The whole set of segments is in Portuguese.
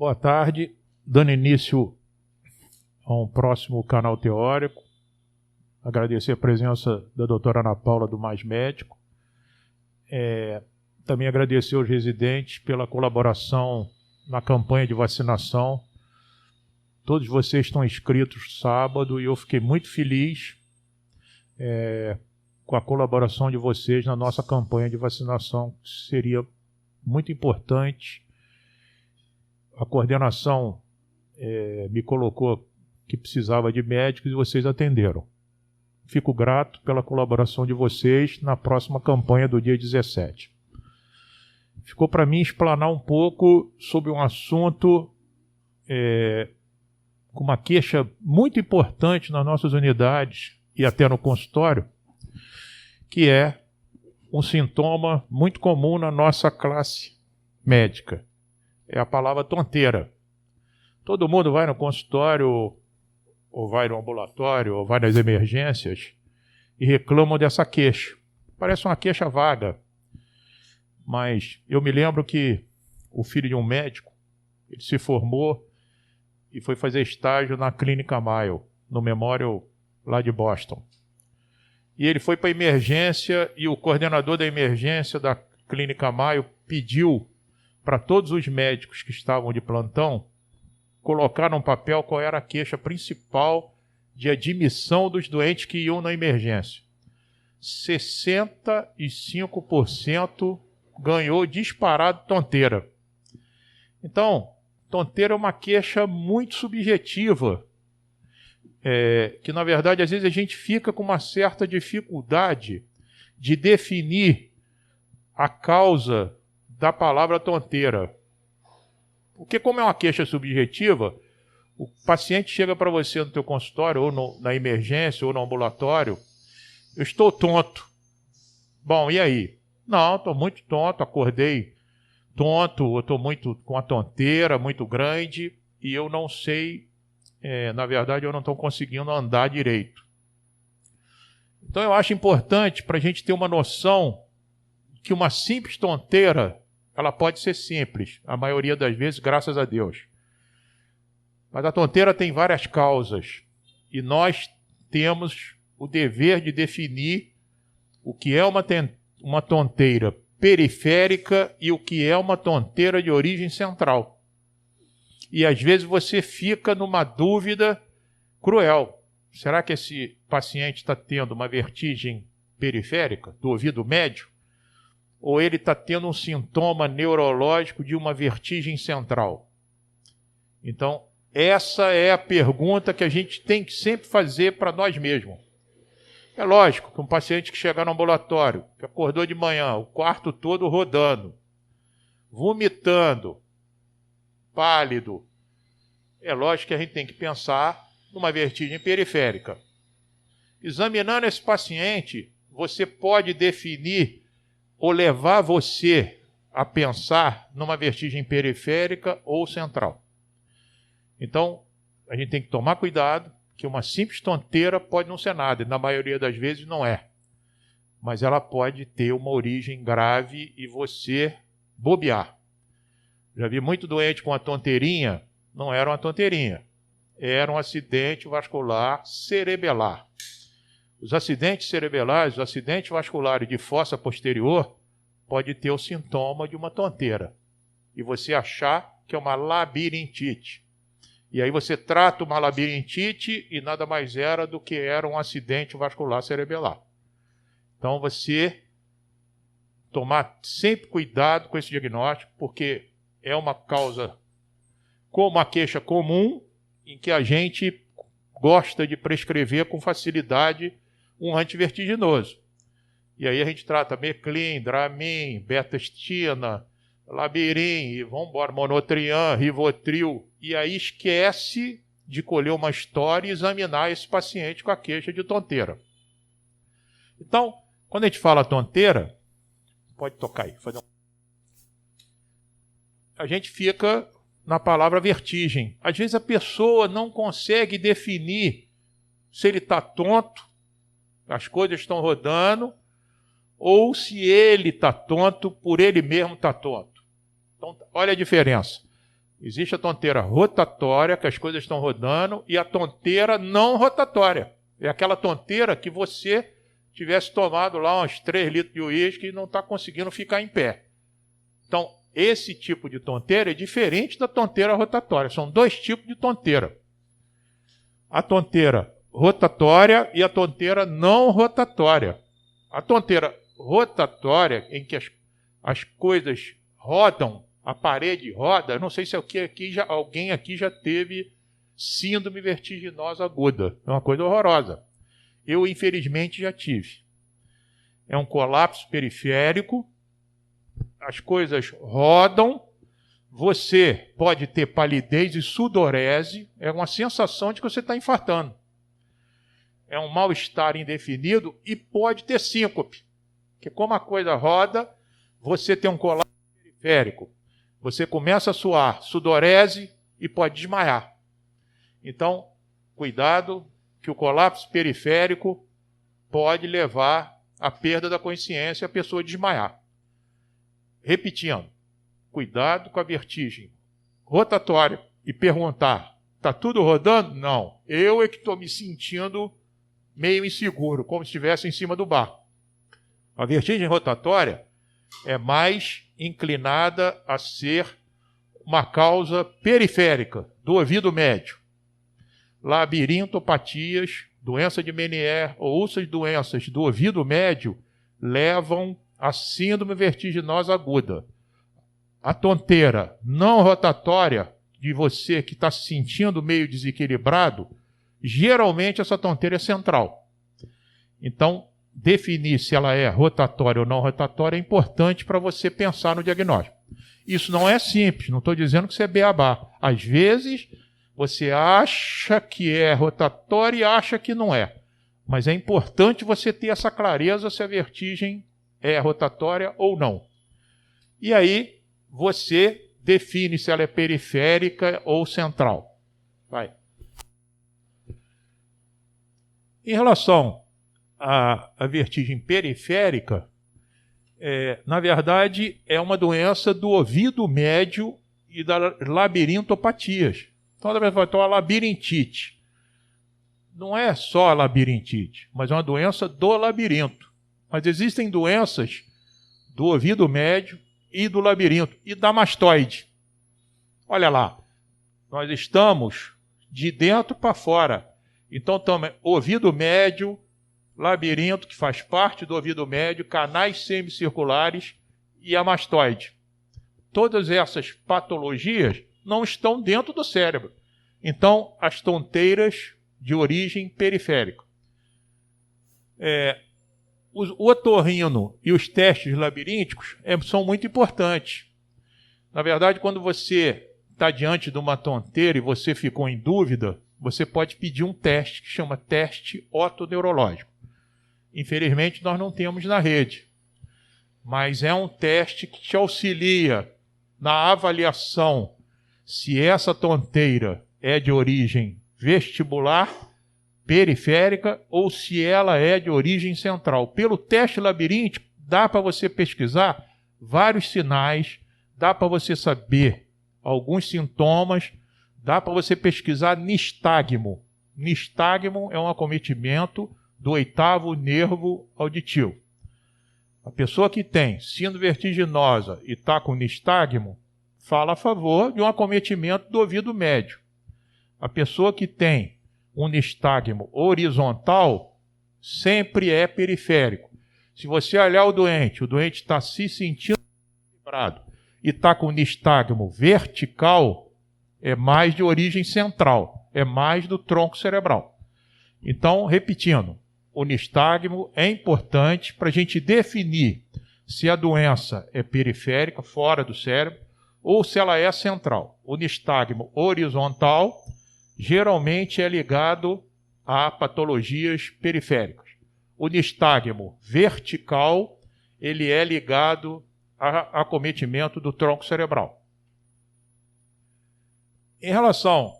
Boa tarde, dando início a um próximo canal teórico. Agradecer a presença da doutora Ana Paula do Mais Médico. Também agradecer aos residentes pela colaboração na campanha de vacinação. Todos vocês estão inscritos sábado e eu fiquei muito feliz com a colaboração de vocês na nossa campanha de vacinação, que seria muito importante. A coordenação me colocou que precisava de médicos e vocês atenderam. Fico grato pela colaboração de vocês na próxima campanha do dia 17. Ficou para mim explanar um pouco sobre um assunto com uma queixa muito importante nas nossas unidades e até no consultório, que é um sintoma muito comum na nossa classe médica. É a palavra tonteira. Todo mundo vai no consultório, ou vai no ambulatório, ou vai nas emergências e reclamam dessa queixa. Parece uma queixa vaga. Mas eu me lembro que o filho de um médico, ele se formou e foi fazer estágio na Clínica Mayo, no Memorial lá de Boston. E ele foi para a emergência e o coordenador da emergência da Clínica Mayo pediu para todos os médicos que estavam de plantão colocar num papel qual era a queixa principal de admissão dos doentes que iam na emergência. 65% ganhou disparado tonteira. Então, tonteira é uma queixa muito subjetiva, que na verdade às vezes a gente fica com uma certa dificuldade de definir a causa da palavra tonteira. Porque como é uma queixa subjetiva, o paciente chega para você no teu consultório, ou na emergência, ou no ambulatório, eu estou tonto. Bom, e aí? Não, estou muito tonto, acordei tonto, eu estou muito com a tonteira muito grande e eu não sei, na verdade eu não estou conseguindo andar direito. Então eu acho importante para a gente ter uma noção que uma simples tonteira ela pode ser simples, a maioria das vezes, graças a Deus. Mas a tonteira tem várias causas. E nós temos o dever de definir o que é uma tonteira periférica e o que é uma tonteira de origem central. E às vezes você fica numa dúvida cruel. Será que esse paciente está tendo uma vertigem periférica, do ouvido médio? Ou ele está tendo um sintoma neurológico de uma vertigem central? Então, essa é a pergunta que a gente tem que sempre fazer para nós mesmos. É lógico que um paciente que chegar no ambulatório, que acordou de manhã, o quarto todo rodando, vomitando, pálido, é lógico que a gente tem que pensar numa vertigem periférica. Examinando esse paciente, você pode definir ou levar você a pensar numa vertigem periférica ou central. Então, a gente tem que tomar cuidado, que uma simples tonteira pode não ser nada, e na maioria das vezes não é. Mas ela pode ter uma origem grave e você bobear. Já vi muito doente com uma tonteirinha, não era uma tonteirinha, era um acidente vascular cerebelar. Os acidentes cerebelares, os acidentes vasculares de fossa posterior, pode ter o sintoma de uma tonteira. E você achar que é uma labirintite. E aí você trata uma labirintite e nada mais era do que era um acidente vascular cerebelar. Então você tomar sempre cuidado com esse diagnóstico, porque é uma causa, como uma queixa comum, em que a gente gosta de prescrever com facilidade um antivertiginoso. E aí a gente trata Meclin, Dramin, Betastina, Labirin, e vamos embora, Monotrian, Rivotril, e aí esquece de colher uma história e examinar esse paciente com a queixa de tonteira. Então, quando a gente fala tonteira, pode tocar aí, a gente fica na palavra vertigem. Às vezes a pessoa não consegue definir se ele está tonto, as coisas estão rodando, ou se ele está tonto por ele mesmo está tonto. Então, olha a diferença. Existe a tonteira rotatória, que as coisas estão rodando, e a tonteira não rotatória. É aquela tonteira que você tivesse tomado lá uns 3 litros de uísque e não está conseguindo ficar em pé. Então, esse tipo de tonteira é diferente da tonteira rotatória. São 2 tipos de tonteira. A tonteira rotatória e a tonteira não rotatória. A tonteira rotatória, em que as coisas rodam, a parede roda, não sei se alguém aqui já teve síndrome vertiginosa aguda. É uma coisa horrorosa. Eu, infelizmente, já tive. É um colapso periférico, as coisas rodam, você pode ter palidez e sudorese, é uma sensação de que você está infartando. É um mal-estar indefinido e pode ter síncope. Porque como a coisa roda, você tem um colapso periférico. Você começa a suar, sudorese e pode desmaiar. Então, cuidado, que o colapso periférico pode levar à perda da consciência e a pessoa desmaiar. Repetindo, cuidado com a vertigem rotatória e perguntar, está tudo rodando? Não, eu é que estou me sentindo meio inseguro, como se estivesse em cima do barco. A vertigem rotatória é mais inclinada a ser uma causa periférica do ouvido médio. Labirintopatias, doença de Meniere ou outras doenças do ouvido médio levam a síndrome vertiginosa aguda. A tonteira não rotatória de você que está se sentindo meio desequilibrado, geralmente essa tonteira é central. Então, definir se ela é rotatória ou não rotatória é importante para você pensar no diagnóstico. Isso não é simples, não estou dizendo que você é beabá. Às vezes, você acha que é rotatória e acha que não é. Mas é importante você ter essa clareza se a vertigem é rotatória ou não. E aí, você define se ela é periférica ou central. Vai. Em relação à vertigem periférica, na verdade, é uma doença do ouvido médio e das labirintopatias. Então, a labirintite. Não é só a labirintite, mas é uma doença do labirinto. Mas existem doenças do ouvido médio e do labirinto, e da mastoide. Olha lá, nós estamos de dentro para fora. Então, também, ouvido médio, labirinto, que faz parte do ouvido médio, canais semicirculares e a mastoide. Todas essas patologias não estão dentro do cérebro. Então, as tonteiras de origem periférica. O otorrino e os testes labirínticos são muito importantes. Na verdade, quando você está diante de uma tonteira e você ficou em dúvida, você pode pedir um teste que chama teste otoneurológico. Infelizmente, nós não temos na rede, mas é um teste que te auxilia na avaliação se essa tonteira é de origem vestibular, periférica, ou se ela é de origem central. Pelo teste labiríntico, dá para você pesquisar vários sinais, dá para você saber alguns sintomas, dá para você pesquisar nistagmo. Nistagmo é um acometimento do 8º nervo auditivo. A pessoa que tem síndrome vertiginosa e está com nistagmo, fala a favor de um acometimento do ouvido médio. A pessoa que tem um nistagmo horizontal sempre é periférico. Se você olhar o doente está se sentindo equilibrado e está com nistagmo vertical, é mais de origem central, é mais do tronco cerebral. Então, repetindo, o nistagmo é importante para a gente definir se a doença é periférica, fora do cérebro, ou se ela é central. O nistagmo horizontal geralmente é ligado a patologias periféricas. O nistagmo vertical, ele é ligado a acometimento do tronco cerebral. Em relação,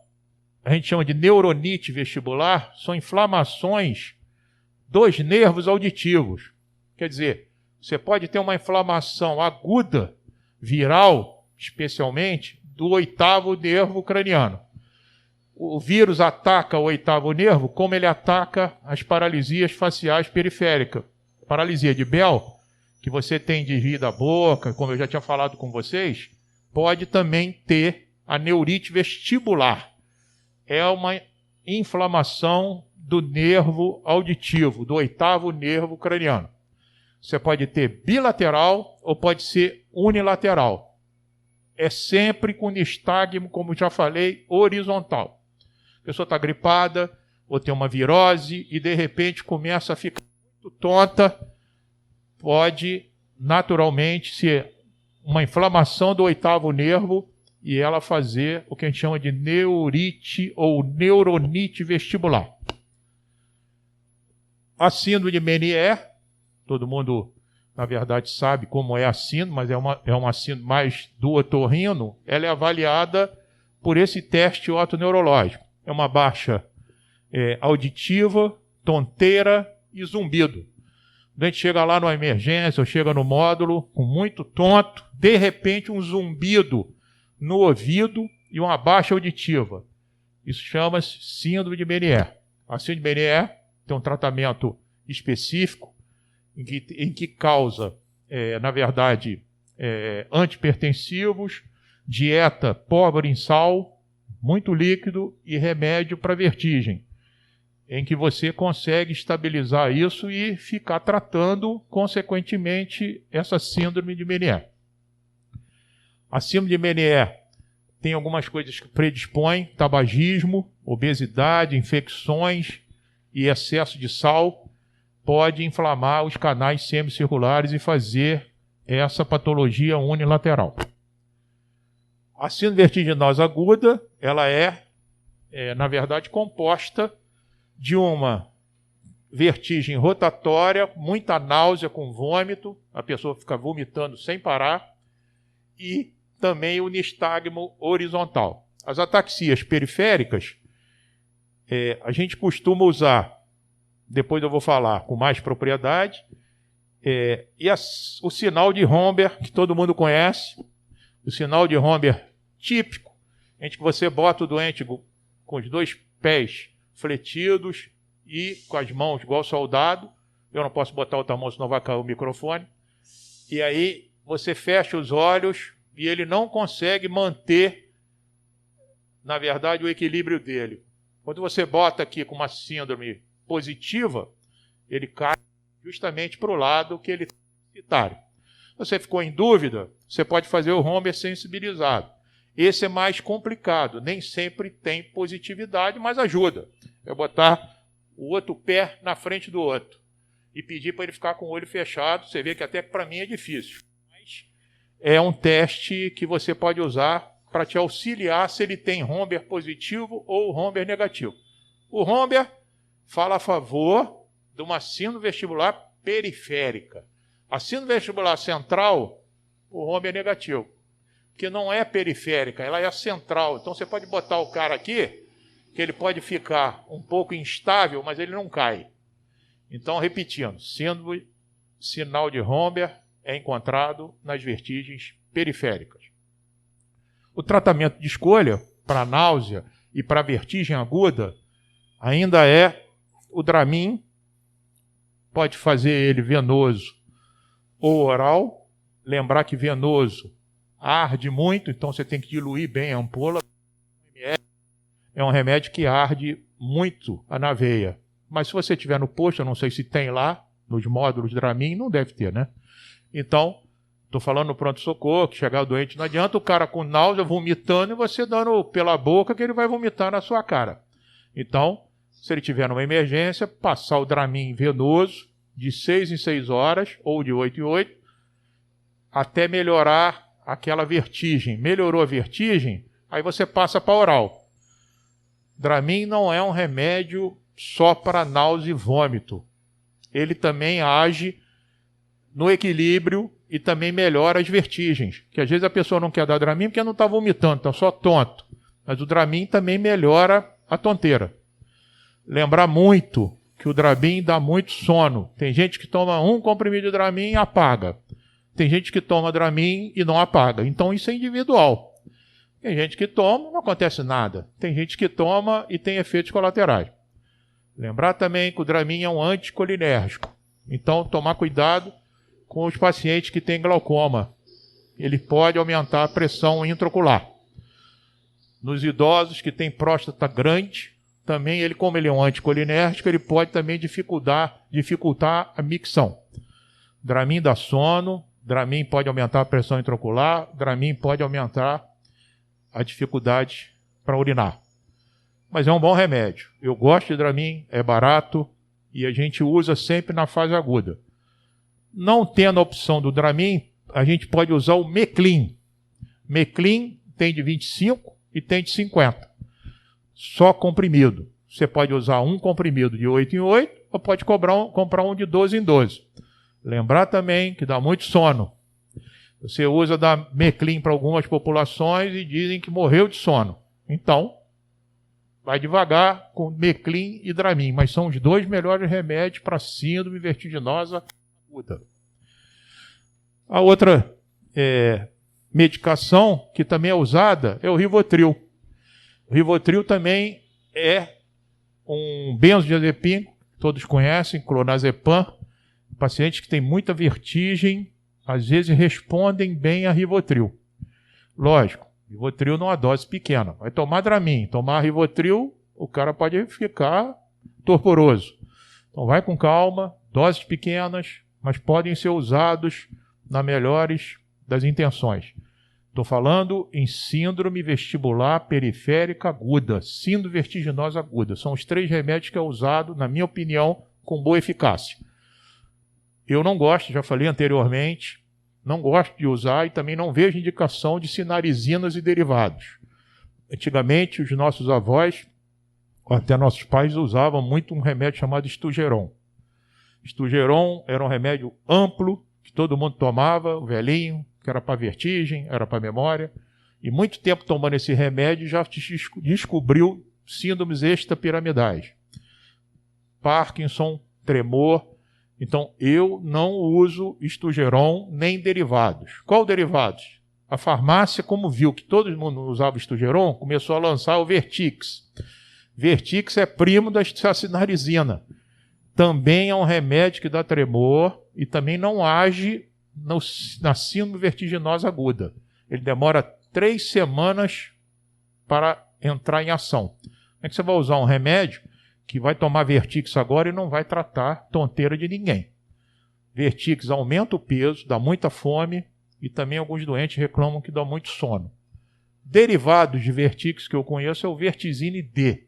a gente chama de neuronite vestibular, são inflamações dos nervos auditivos. Quer dizer, você pode ter uma inflamação aguda, viral, especialmente, do oitavo nervo craniano. O vírus ataca o oitavo nervo como ele ataca as paralisias faciais periféricas. Paralisia de Bell, que você tem desvio da boca, como eu já tinha falado com vocês, pode também ter a neurite vestibular. É uma inflamação do nervo auditivo, do oitavo nervo craniano. Você pode ter bilateral ou pode ser unilateral. É sempre com nistagmo, como já falei, horizontal. A pessoa está gripada ou tem uma virose e de repente começa a ficar muito tonta, pode naturalmente ser uma inflamação do oitavo nervo e ela fazer o que a gente chama de neurite ou neuronite vestibular. A síndrome de Meniere, todo mundo, na verdade, sabe como é a síndrome, mas é uma síndrome mais do otorrino, ela é avaliada por esse teste otoneurológico. É uma baixa auditiva, tonteira e zumbido. A gente chega lá numa emergência ou chega no módulo com muito tonto, de repente um zumbido no ouvido e uma baixa auditiva. Isso chama-se síndrome de Meniere. A síndrome de Meniere tem um tratamento específico em que causa, na verdade, antipertensivos, dieta pobre em sal, muito líquido e remédio para vertigem, em que você consegue estabilizar isso e ficar tratando, consequentemente, essa síndrome de Meniere. A síndrome de Meniere tem algumas coisas que predispõem: tabagismo, obesidade, infecções e excesso de sal pode inflamar os canais semicirculares e fazer essa patologia unilateral. A síndrome vertiginosa aguda, ela na verdade, composta de uma vertigem rotatória, muita náusea com vômito, a pessoa fica vomitando sem parar, e também o nistagmo horizontal. As ataxias periféricas, a gente costuma usar, depois eu vou falar com mais propriedade, o sinal de Romberg, que todo mundo conhece, o sinal de Romberg típico, em que você bota o doente com os dois pés fletidos e com as mãos igual soldado. Eu não posso botar outra mão, senão vai cair o microfone. E aí você fecha os olhos e ele não consegue manter, na verdade, o equilíbrio dele. Quando você bota aqui com uma síndrome positiva, ele cai justamente para o lado que ele está deficitário. Você ficou em dúvida, você pode fazer o Romberg sensibilizado. Esse é mais complicado, nem sempre tem positividade, mas ajuda. É botar o outro pé na frente do outro e pedir para ele ficar com o olho fechado. Você vê que até para mim é difícil, mas é um teste que você pode usar para te auxiliar se ele tem Romberg positivo ou Romberg negativo. O Romberg fala a favor de uma síndrome vestibular periférica. A síndrome vestibular central, o Romberg é negativo, porque não é periférica, ela é central. Então você pode botar o cara aqui, que ele pode ficar um pouco instável, mas ele não cai. Então, repetindo, síndrome, sinal de Romberg é encontrado nas vertigens periféricas. O tratamento de escolha para náusea e para vertigem aguda ainda é o Dramin, pode fazer ele venoso ou oral. Lembrar que venoso arde muito, então você tem que diluir bem a ampola. É um remédio que arde muito na veia. Mas se você tiver no posto, eu não sei se tem lá, nos módulos Dramin, não deve ter, né? Então, estou falando no pronto-socorro, que chegar o doente, não adianta o cara com náusea vomitando e você dando pela boca que ele vai vomitar na sua cara. Então, se ele tiver numa emergência, passar o Dramin venoso de 6 em 6 horas ou de 8 em 8, até melhorar aquela vertigem. Melhorou a vertigem, aí você passa para oral. Dramin não é um remédio só para náusea e vômito. Ele também age no equilíbrio e também melhora as vertigens. Que às vezes a pessoa não quer dar Dramin porque não está vomitando, está só tonto. Mas o Dramin também melhora a tonteira. Lembrar muito que o Dramin dá muito sono. Tem gente que toma um comprimido de Dramin e apaga. Tem gente que toma Dramin e não apaga. Então isso é individual. Tem gente que toma, não acontece nada. Tem gente que toma e tem efeitos colaterais. Lembrar também que o Dramin é um anticolinérgico. Então, tomar cuidado com os pacientes que têm glaucoma. Ele pode aumentar a pressão intraocular. Nos idosos que têm próstata grande, também ele, como ele é um anticolinérgico, ele pode também dificultar a micção. Dramin dá sono, Dramin pode aumentar a pressão intraocular, Dramin pode aumentar a dificuldade para urinar. Mas é um bom remédio. Eu gosto de Dramin, é barato e a gente usa sempre na fase aguda. Não tendo a opção do Dramin, a gente pode usar o Meclin. Meclin tem de 25 e tem de 50. Só comprimido. Você pode usar um comprimido de 8 em 8 ou pode comprar um de 12 em 12. Lembrar também que dá muito sono. Você usa da Meclin para algumas populações e dizem que morreu de sono. Então, vai devagar com Meclin e Dramin, mas são os dois melhores remédios para síndrome vertiginosa aguda. A outra medicação que também é usada é o Rivotril. O Rivotril também é um benzodiazepínico, todos conhecem, clonazepam. Pacientes que têm muita vertigem, às vezes respondem bem a Rivotril. Lógico, Rivotril numa dose pequena. Vai tomar Dramin, tomar Rivotril, o cara pode ficar torporoso. Então vai com calma, doses pequenas, mas podem ser usados na melhores das intenções. Estou falando em síndrome vestibular periférica aguda, síndrome vertiginosa aguda. São os 3 remédios que é usado, na minha opinião, com boa eficácia. Eu não gosto, já falei anteriormente, não gosto de usar e também não vejo indicação de sinarizinas e derivados. Antigamente, os nossos avós, até nossos pais, usavam muito um remédio chamado Estugeron. Estugeron era um remédio amplo, que todo mundo tomava, o velhinho, que era para vertigem, era para memória. E muito tempo tomando esse remédio já descobriu síndromes extrapiramidais. Parkinson, tremor. Então, eu não uso Estugeron nem derivados. Qual derivados? A farmácia, como viu que todo mundo usava Estugeron, começou a lançar o Vertix. Vertix é primo da sinnarizina. Também é um remédio que dá tremor e também não age na síndrome vertiginosa aguda. Ele demora 3 semanas para entrar em ação. Como é que você vai usar um remédio que vai tomar Vertix agora e não vai tratar tonteira de ninguém? Vertix aumenta o peso, dá muita fome e também alguns doentes reclamam que dá muito sono. Derivados de Vertix que eu conheço é o Vertizine D.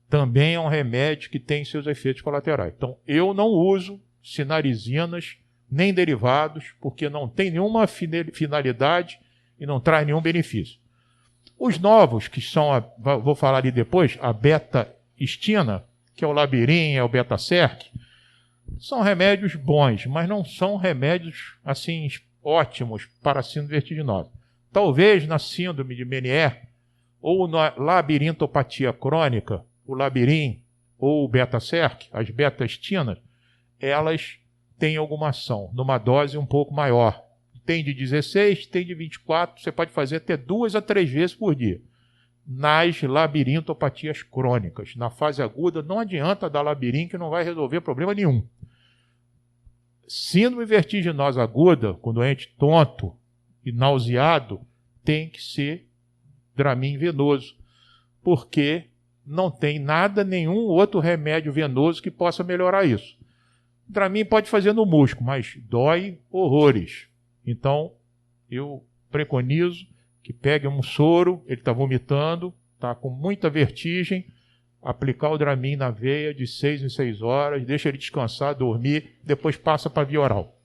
Também é um remédio que tem seus efeitos colaterais. Então, eu não uso sinarizinas nem derivados, porque não tem nenhuma finalidade e não traz nenhum benefício. Os novos, que são, vou falar ali depois, a beta-estina, que é o Labirin, é o Betaserc, são remédios bons, mas não são remédios assim ótimos para a síndrome vertiginosa. Talvez na síndrome de Meniere ou na labirintopatia crônica, o Labirin ou o Betaserc, as beta-estinas, elas têm alguma ação, numa dose um pouco maior. Tem de 16, tem de 24, você pode fazer até 2 a 3 vezes por dia. Nas labirintopatias crônicas. Na fase aguda, não adianta dar Labirin, que não vai resolver problema nenhum. Síndrome vertiginosa aguda, com doente tonto e nauseado, tem que ser Dramin venoso, porque não tem nada, nenhum outro remédio venoso que possa melhorar isso. Dramin pode fazer no músculo, mas dói horrores. Então, eu preconizo que pegue um soro, ele está vomitando, está com muita vertigem, aplicar o Dramin na veia de 6 em 6 horas, deixa ele descansar, dormir, depois passa para a via oral.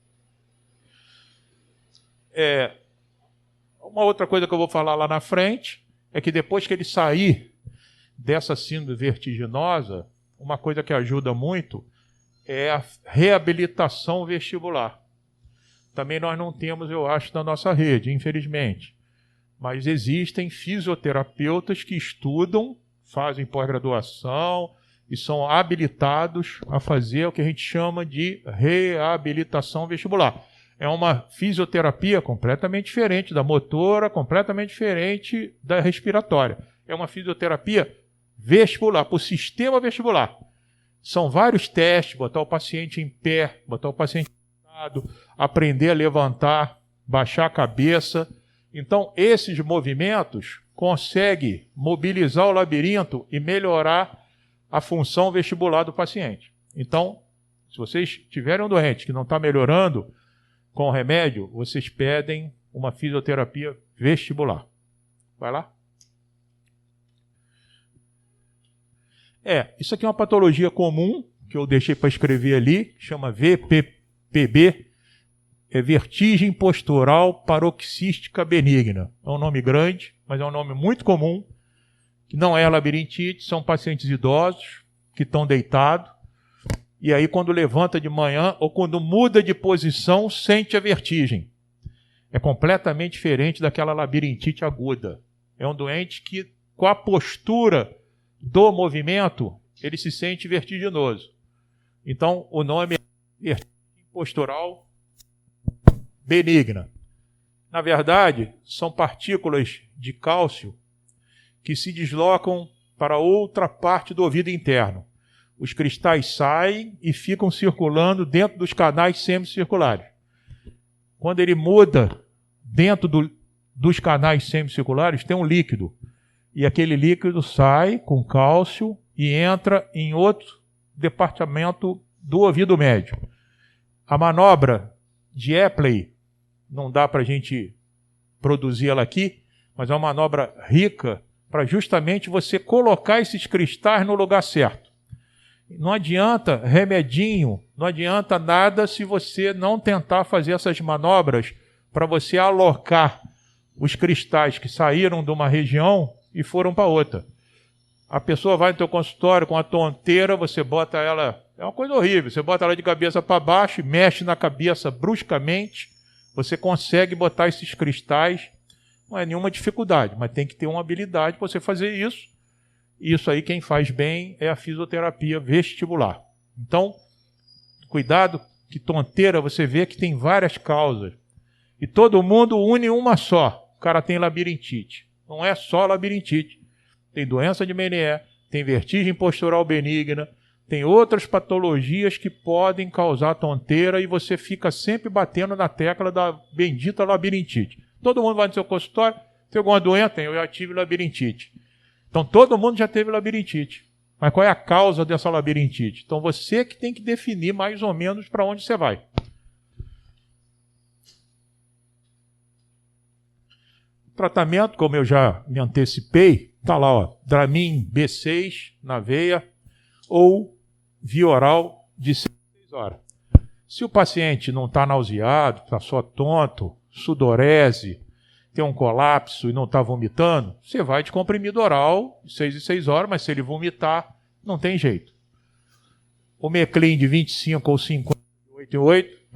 Uma outra coisa que eu vou falar lá na frente é que depois que ele sair dessa síndrome vertiginosa, uma coisa que ajuda muito é a reabilitação vestibular. Também nós não temos, eu acho, na nossa rede, infelizmente. Mas existem fisioterapeutas que estudam, fazem pós-graduação e são habilitados a fazer o que a gente chama de reabilitação vestibular. É uma fisioterapia completamente diferente da motora, completamente diferente da respiratória. É uma fisioterapia vestibular, para o sistema vestibular. São vários testes, botar o paciente em pé, botar o paciente sentado, aprender a levantar, baixar a cabeça. Então, esses movimentos conseguem mobilizar o labirinto e melhorar a função vestibular do paciente. Então, se vocês tiverem um doente que não está melhorando com o remédio, vocês pedem uma fisioterapia vestibular. Vai lá. Isso aqui é uma patologia comum, que eu deixei para escrever ali, chama VPPB, é vertigem postural paroxística benigna. É um nome grande, mas é um nome muito comum, que não é labirintite, são pacientes idosos que estão deitados, e aí quando levanta de manhã ou quando muda de posição, sente a vertigem. É completamente diferente daquela labirintite aguda. É um doente que, com a postura do movimento, ele se sente vertiginoso. Então, o nome é vertigem postural benigna. Na verdade, são partículas de cálcio que se deslocam para outra parte do ouvido interno. Os cristais saem e ficam circulando dentro dos canais semicirculares. Quando ele muda dentro dos canais semicirculares, tem um líquido. E aquele líquido sai com cálcio e entra em outro departamento do ouvido médio. A manobra de Epley, não dá para a gente produzir ela aqui, mas é uma manobra rica para justamente você colocar esses cristais no lugar certo. Não adianta remedinho, não adianta nada se você não tentar fazer essas manobras para você alocar os cristais que saíram de uma região e foram para outra. A pessoa vai no teu consultório com a tonteira, você bota ela... É uma coisa horrível. Você bota ela de cabeça para baixo, mexe na cabeça bruscamente, você consegue botar esses cristais. Não é nenhuma dificuldade, mas tem que ter uma habilidade para você fazer isso. Isso aí quem faz bem é a fisioterapia vestibular. Então, cuidado, que tonteira, você vê que tem várias causas. E todo mundo une uma só. O cara tem labirintite. Não é só labirintite. Tem doença de Meniere, tem vertigem postural benigna, tem outras patologias que podem causar tonteira e você fica sempre batendo na tecla da bendita labirintite. Todo mundo vai no seu consultório, tem alguma doença? Eu já tive labirintite. Então todo mundo já teve labirintite. Mas qual é a causa dessa labirintite? Então você que tem que definir mais ou menos para onde você vai. O tratamento, como eu já me antecipei, está lá, ó, Dramin B6 na veia ou via oral de 6 horas. Se o paciente não está nauseado, está só tonto, sudorese, tem um colapso e não está vomitando, você vai de comprimido oral, 6 e 6 horas, mas se ele vomitar, não tem jeito. O Meclin de 25 ou 50, de 8 em 8,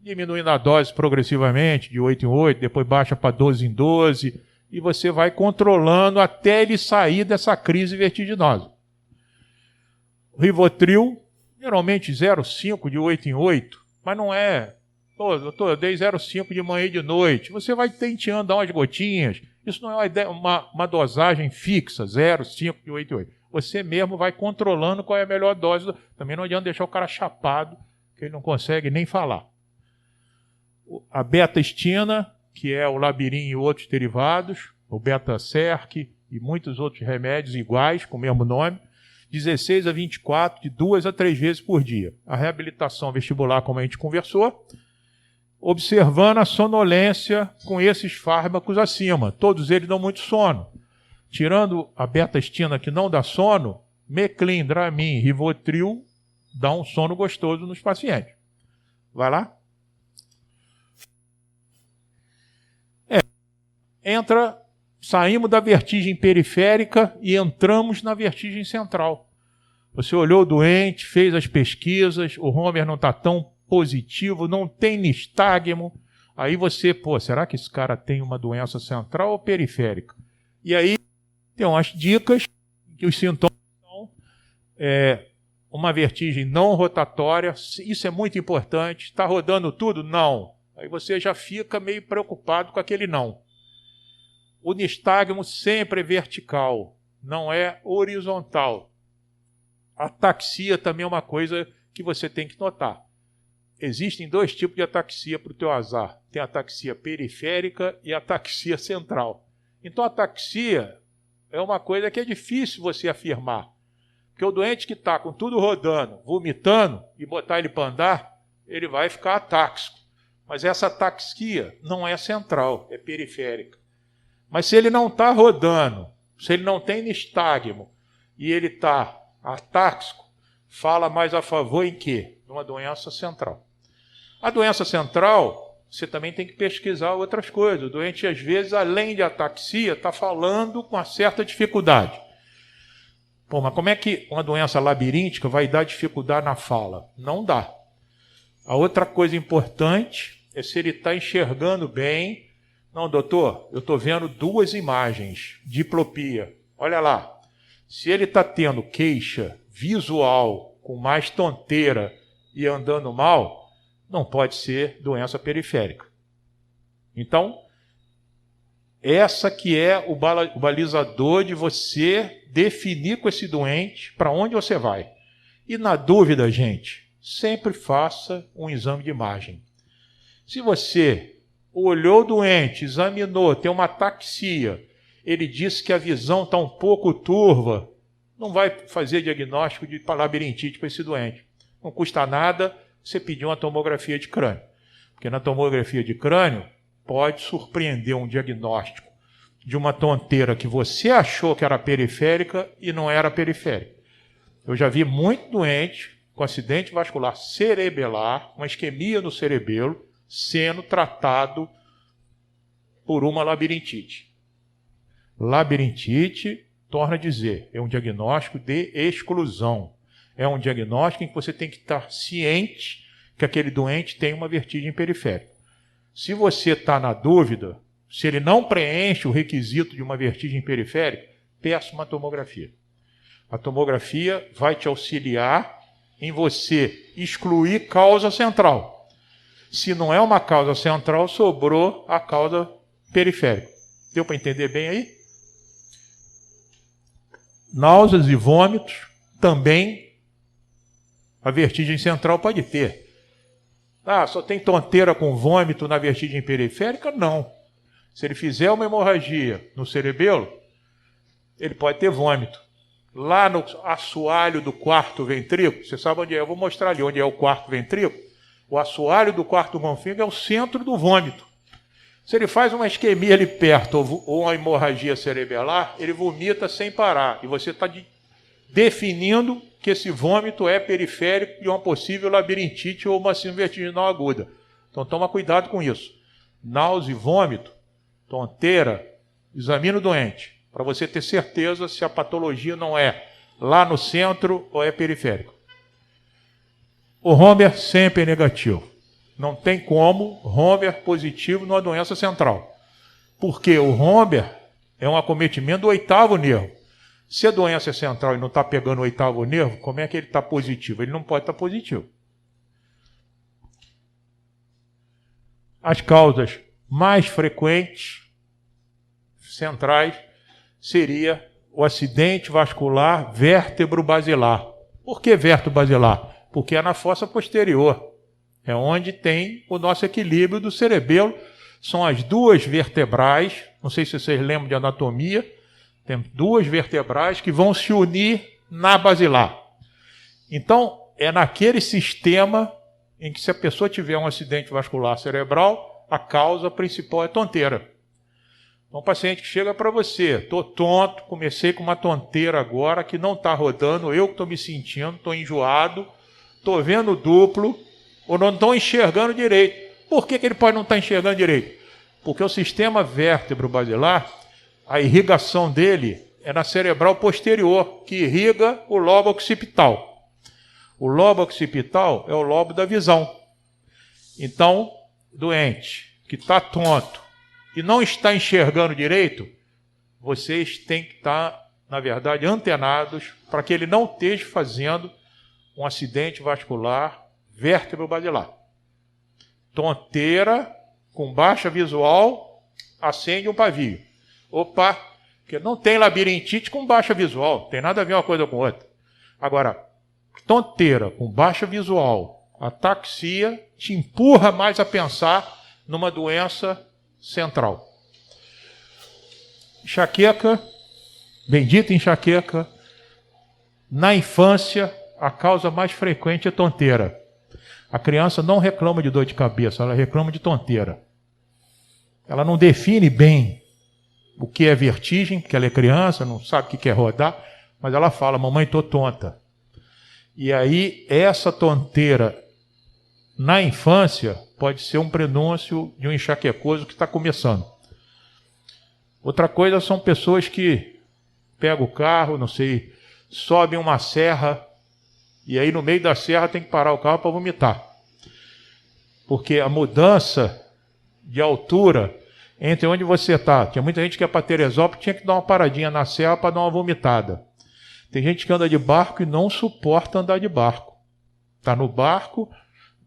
diminuindo a dose progressivamente, de 8 em 8, depois baixa para 12 em 12, e você vai controlando até ele sair dessa crise vertiginosa. O Rivotril, geralmente 0,5 de 8 em 8, mas não é... Pô, doutor, eu dei 0,5 de manhã e de noite. Você vai tenteando dar umas gotinhas. Isso não é uma dosagem fixa, 0,5 de 8 em 8. Você mesmo vai controlando qual é a melhor dose. Também não adianta deixar o cara chapado, que ele não consegue nem falar. A beta-estina, que é o Labirin e outros derivados, o beta-serc e muitos outros remédios iguais, com o mesmo nome, 16 a 24, de 2 a 3 vezes por dia. A reabilitação vestibular, como a gente conversou, observando a sonolência com esses fármacos acima. Todos eles dão muito sono. Tirando a beta-estina que não dá sono, Meclin, Dramin, Rivotril dá um sono gostoso nos pacientes. Vai lá. Saímos da vertigem periférica e entramos na vertigem central. Você olhou o doente, fez as pesquisas, o Homer não está tão positivo, não tem nistagmo. Aí você, será que esse cara tem uma doença central ou periférica? E aí tem umas dicas que os sintomas são uma vertigem não rotatória. Isso é muito importante. Está rodando tudo? Não. Aí você já fica meio preocupado com aquele não. O nistagmo sempre é vertical, não é horizontal. A ataxia também é uma coisa que você tem que notar. Existem dois tipos de ataxia para o teu azar. Tem a ataxia periférica e a ataxia central. Então a ataxia é uma coisa que é difícil você afirmar. Porque o doente que está com tudo rodando, vomitando, e botar ele para andar, ele vai ficar atáxico. Mas essa ataxia não é central, é periférica. Mas se ele não está rodando, se ele não tem nistagmo e ele está atáxico, fala mais a favor em quê? De uma doença central. A doença central, você também tem que pesquisar outras coisas. O doente, às vezes, além de ataxia, está falando com uma certa dificuldade. Pô, mas como é que uma doença labiríntica vai dar dificuldade na fala? Não dá. A outra coisa importante é se ele está enxergando bem. Não, doutor, eu estou vendo duas imagens, diplopia. Olha lá, se ele está tendo queixa visual com mais tonteira e andando mal, não pode ser doença periférica. Então, essa que é o balizador de você definir com esse doente para onde você vai. E na dúvida, gente, sempre faça um exame de imagem. Se você olhou o doente, examinou, tem uma ataxia, ele disse que a visão está um pouco turva, não vai fazer diagnóstico de labirintite para esse doente. Não custa nada você pedir uma tomografia de crânio. Porque na tomografia de crânio pode surpreender um diagnóstico de uma tonteira que você achou que era periférica e não era periférica. Eu já vi muito doente com acidente vascular cerebelar, uma isquemia no cerebelo, sendo tratado por uma labirintite. Labirintite, torna a dizer, é um diagnóstico de exclusão. É um diagnóstico em que você tem que estar ciente que aquele doente tem uma vertigem periférica. Se você está na dúvida, se ele não preenche o requisito de uma vertigem periférica, peça uma tomografia. A tomografia vai te auxiliar em você excluir causa central. Se não é uma causa central, sobrou a causa periférica. Deu para entender bem aí? Náuseas e vômitos também a vertigem central pode ter. Ah, só tem tonteira com vômito na vertigem periférica? Não. Se ele fizer uma hemorragia no cerebelo, ele pode ter vômito. Lá no assoalho do quarto ventrículo, você sabe onde é? Eu vou mostrar ali onde é o quarto ventrículo. O assoalho do quarto ventrículo é o centro do vômito. Se ele faz uma isquemia ali perto ou uma hemorragia cerebelar, ele vomita sem parar. E você está definindo que esse vômito é periférico de uma possível labirintite ou uma síndrome vertiginal aguda. Então toma cuidado com isso. Náusea e vômito, tonteira, examine o doente, para você ter certeza se a patologia não é lá no centro ou é periférico. O Homer sempre é negativo. Não tem como Homer positivo numa doença central. Porque o Homer é um acometimento do oitavo nervo. Se a doença é central e não está pegando o oitavo nervo, como é que ele está positivo? Ele não pode estar positivo. As causas mais frequentes, centrais, seria o acidente vascular vértebro-basilar. Por que vértebro-basilar? Porque é na fossa posterior. É onde tem o nosso equilíbrio do cerebelo. São as duas vertebrais, não sei se vocês lembram de anatomia, tem duas vertebrais que vão se unir na basilar. Então, é naquele sistema em que se a pessoa tiver um acidente vascular cerebral, a causa principal é tonteira. Então, o paciente que chega para você, estou tonto, comecei com uma tonteira agora que não está rodando, eu que estou me sentindo, estou enjoado, estou vendo duplo, ou não estou enxergando direito. Por que ele pode não estar enxergando direito? Porque o sistema vértebro-basilar, a irrigação dele é na cerebral posterior, que irriga o lobo occipital. O lobo occipital é o lobo da visão. Então, doente que está tonto e não está enxergando direito, vocês têm que estar, na verdade, antenados para que ele não esteja fazendo um acidente vascular vértebro-basilar. tonteira com baixa visual acende um pavio. Opa, porque não tem labirintite com baixa visual, tem nada a ver uma coisa com outra. Agora, tonteira com baixa visual, ataxia, te empurra mais a pensar numa doença central. Enxaqueca, bendita enxaqueca, na infância, a causa mais frequente é tonteira. A criança não reclama de dor de cabeça, ela reclama de tonteira. Ela não define bem o que é vertigem, porque ela é criança, não sabe o que quer rodar, mas ela fala, mamãe, estou tonta. E aí, essa tonteira na infância pode ser um prenúncio de um enxaquecoso que está começando. Outra coisa são pessoas que pegam o carro, não sei, sobem uma serra, e aí no meio da serra tem que parar o carro para vomitar. Porque a mudança de altura entre onde você está, tinha muita gente que ia para Teresópolis, tinha que dar uma paradinha na serra para dar uma vomitada. Tem gente que anda de barco e não suporta andar de barco. Está no barco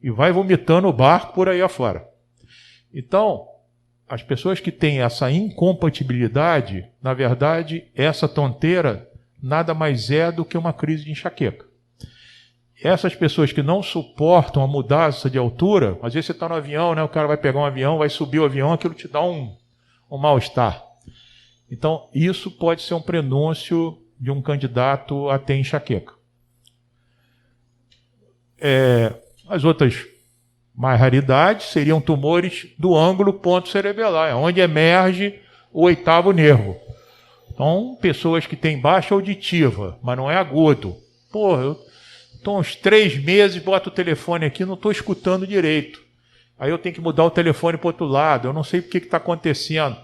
e vai vomitando o barco por aí afora. Então, as pessoas que têm essa incompatibilidade, na verdade, essa tonteira nada mais é do que uma crise de enxaqueca. Essas pessoas que não suportam a mudança de altura, às vezes você está no avião, né? O cara vai pegar um avião, vai subir o avião, aquilo te dá um mal-estar. Então, isso pode ser um prenúncio de um candidato a ter enxaqueca. As outras mais raridades seriam tumores do ângulo ponto cerebelar, onde emerge o oitavo nervo. Então, pessoas que têm baixa auditiva, mas não é agudo. Porra, eu estou uns 3 meses, boto o telefone aqui, não estou escutando direito. Aí eu tenho que mudar o telefone para o outro lado, eu não sei o que está acontecendo.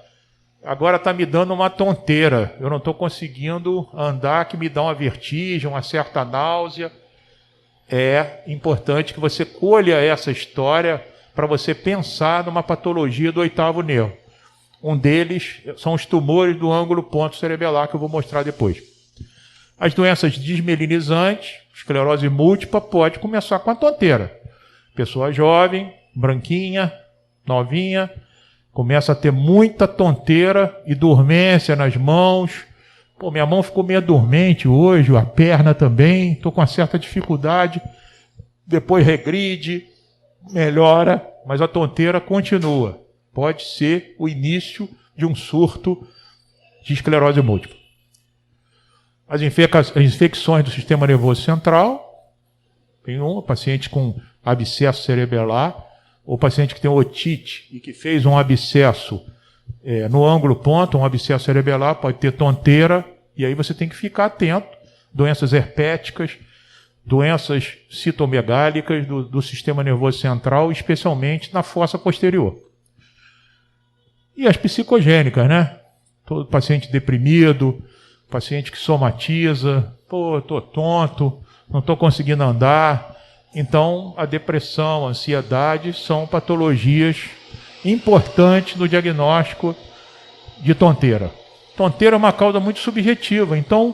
Agora está me dando uma tonteira, eu não estou conseguindo andar, que me dá uma vertigem, uma certa náusea. É importante que você colha essa história para você pensar numa patologia do oitavo nervo. Um deles são os tumores do ângulo ponto cerebelar, que eu vou mostrar depois. As doenças desmelinizantes, esclerose múltipla, pode começar com a tonteira. Pessoa jovem, branquinha, novinha, começa a ter muita tonteira e dormência nas mãos. Pô, minha mão ficou meio dormente hoje, a perna também, estou com uma certa dificuldade. Depois regride, melhora, mas a tonteira continua. Pode ser o início de um surto de esclerose múltipla. As infecções do sistema nervoso central, tem um paciente com abscesso cerebelar, ou paciente que tem otite e que fez um abscesso no ângulo ponto, um abscesso cerebelar, pode ter tonteira, e aí você tem que ficar atento. Doenças herpéticas, doenças citomegálicas do sistema nervoso central, especialmente na fossa posterior. E as psicogênicas, né? Todo paciente deprimido, paciente que somatiza, pô, estou tonto, não estou conseguindo andar. Então, a depressão, a ansiedade são patologias importantes no diagnóstico de tonteira. Tonteira é uma causa muito subjetiva, então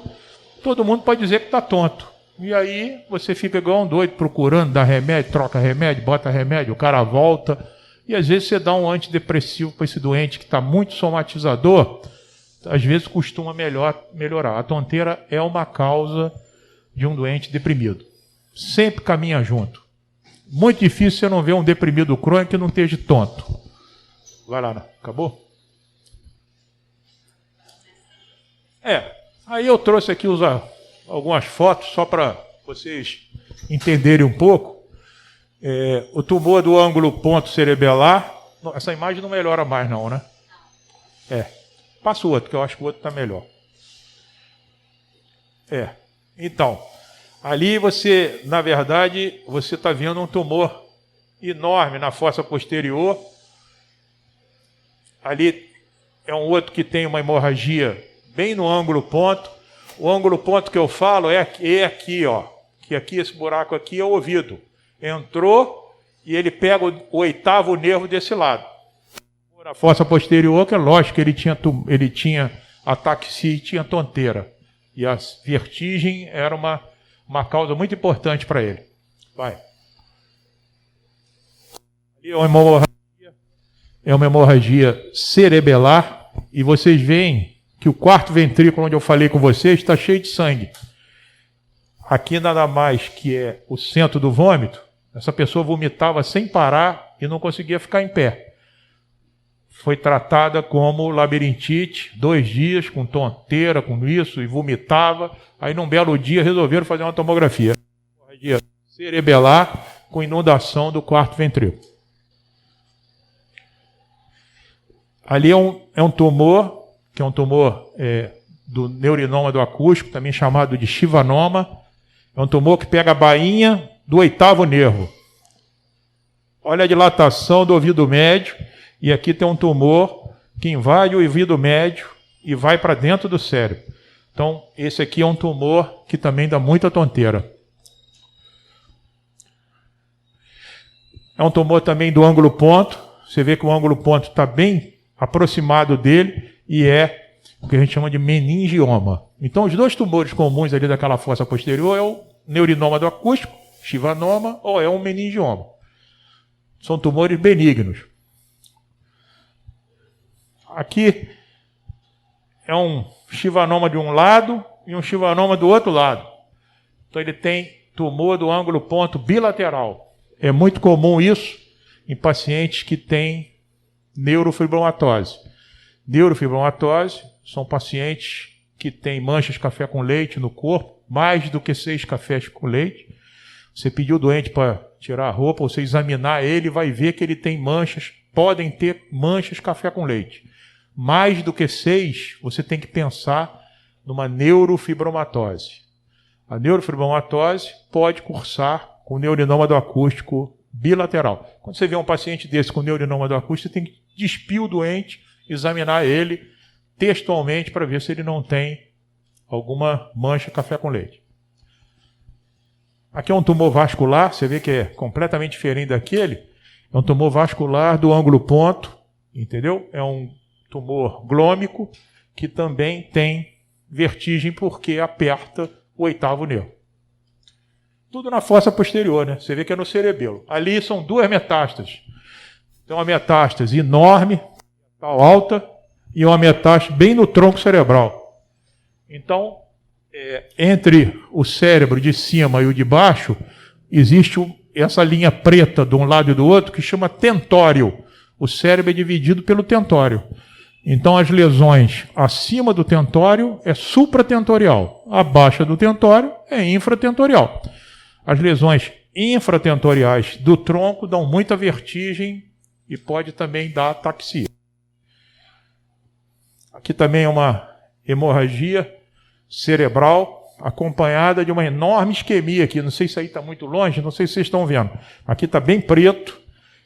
todo mundo pode dizer que está tonto. E aí você fica igual um doido procurando, dá remédio, troca remédio, bota remédio, o cara volta. E às vezes você dá um antidepressivo para esse doente que está muito somatizador, às vezes costuma melhorar. A tonteira é uma causa de um doente deprimido. Sempre caminha junto. Muito difícil você não ver um deprimido crônico que não esteja tonto. Vai lá, acabou? Aí eu trouxe aqui algumas fotos só para vocês entenderem um pouco. O tumor do ângulo ponto cerebelar. Essa imagem não melhora mais não, né? Passa o outro, que eu acho que o outro está melhor. Então, ali você, na verdade, você está vendo um tumor enorme na fossa posterior. Ali é um outro que tem uma hemorragia bem no ângulo ponto. O ângulo ponto que eu falo é aqui, ó. Que aqui, esse buraco aqui é o ouvido. Entrou e ele pega o oitavo nervo desse lado. A fossa posterior, que é lógico que ele tinha ataxia e tinha tonteira. E a vertigem era uma causa muito importante para ele. Vai. É uma hemorragia cerebelar e vocês veem que o quarto ventrículo, onde eu falei com vocês, está cheio de sangue. Aqui nada mais que é o centro do vômito. Essa pessoa vomitava sem parar e não conseguia ficar em pé. Foi tratada como labirintite, 2 dias, com tonteira, com isso, e vomitava. Aí, num belo dia, resolveram fazer uma tomografia. Hemorragia cerebelar com inundação do quarto ventrículo. Ali é um tumor, que é um tumor do neurinoma do acústico, também chamado de chivanoma. É um tumor que pega a bainha do 8º nervo. Olha a dilatação do ouvido médio. E aqui tem um tumor que invade o ouvido médio e vai para dentro do cérebro. Então, esse aqui é um tumor que também dá muita tonteira. É um tumor também do ângulo ponto. Você vê que o ângulo ponto está bem aproximado dele e é o que a gente chama de meningioma. Então, os 2 tumores comuns ali daquela fossa posterior é o neurinoma do acústico, chivanoma, ou é um meningioma. São tumores benignos. Aqui é um chivanoma de um lado e um chivanoma do outro lado. Então, ele tem tumor do ângulo ponto bilateral. É muito comum isso em pacientes que têm neurofibromatose. Neurofibromatose são pacientes que têm manchas de café com leite no corpo, mais do que 6 cafés com leite. Você pediu o doente para tirar a roupa, você examinar ele, vai ver que ele tem manchas, podem ter manchas de café com leite. Mais do que 6, você tem que pensar numa neurofibromatose. A neurofibromatose pode cursar com neurinoma do acústico bilateral. Quando você vê um paciente desse com neurinoma do acústico, você tem que despir o doente, examinar ele textualmente para ver se ele não tem alguma mancha de café com leite. Aqui é um tumor vascular, você vê que é completamente diferente daquele. É um tumor vascular do ângulo ponto, entendeu? É um tumor glômico que também tem vertigem porque aperta o 8º nervo. Tudo na fossa posterior, né? Você vê que é no cerebelo. Ali são 2 metástases. Tem uma metástase enorme, alta, e uma metástase bem no tronco cerebral. Então, entre o cérebro de cima e o de baixo, existe essa linha preta de um lado e do outro que chama tentório. O cérebro é dividido pelo tentório. Então, as lesões acima do tentório é supratentorial, abaixo do tentório é infratentorial. As lesões infratentoriais do tronco dão muita vertigem e pode também dar ataxia. Aqui também é uma hemorragia cerebral acompanhada de uma enorme isquemia aqui. Não sei se aí está muito longe, não sei se vocês estão vendo. Aqui está bem preto.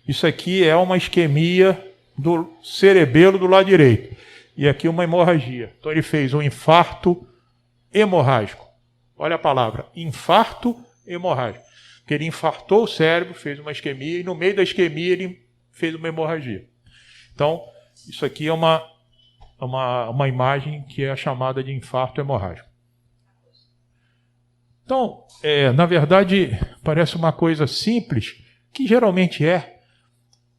Isso aqui é uma isquemia do cerebelo do lado direito. E aqui uma hemorragia. Então ele fez um infarto hemorrágico. Olha a palavra, infarto hemorrágico. Porque ele infartou o cérebro, fez uma isquemia e no meio da isquemia ele fez uma hemorragia. Então, isso aqui é uma imagem que é a chamada de infarto hemorrágico. Então, na verdade, parece uma coisa simples, que geralmente é.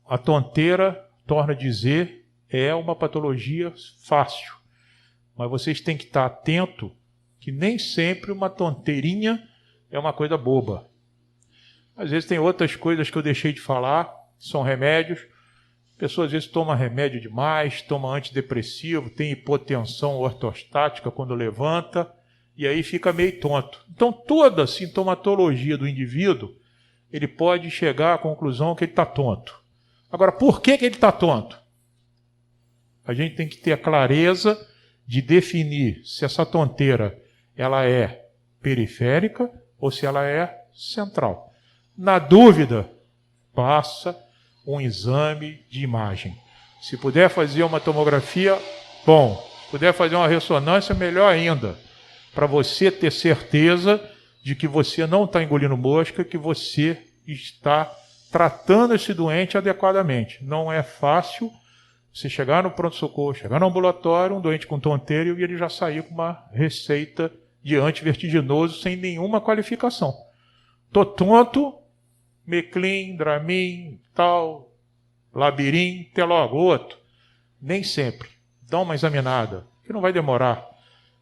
A tonteira, torna a dizer, é uma patologia fácil. Mas vocês têm que estar atentos que nem sempre uma tonteirinha é uma coisa boba. Às vezes tem outras coisas que eu deixei de falar, são remédios. A pessoa às vezes toma remédio demais, toma antidepressivo, tem hipotensão ortostática quando levanta, e aí fica meio tonto. Então toda a sintomatologia do indivíduo, ele pode chegar à conclusão que ele está tonto. Agora, por que ele está tonto? A gente tem que ter a clareza de definir se essa tonteira ela é periférica ou se ela é central. Na dúvida, passa um exame de imagem. Se puder fazer uma tomografia, bom. Se puder fazer uma ressonância, melhor ainda. Para você ter certeza de que você não está engolindo mosca, que você está tratando esse doente adequadamente. Não é fácil você chegar no pronto-socorro, chegar no ambulatório, um doente com tonteira e ele já sair com uma receita de antivertiginoso sem nenhuma qualificação. Estou tonto, Meclin, Dramin, tal, Labirin, Telogoto. Nem sempre. Dá uma examinada, que não vai demorar.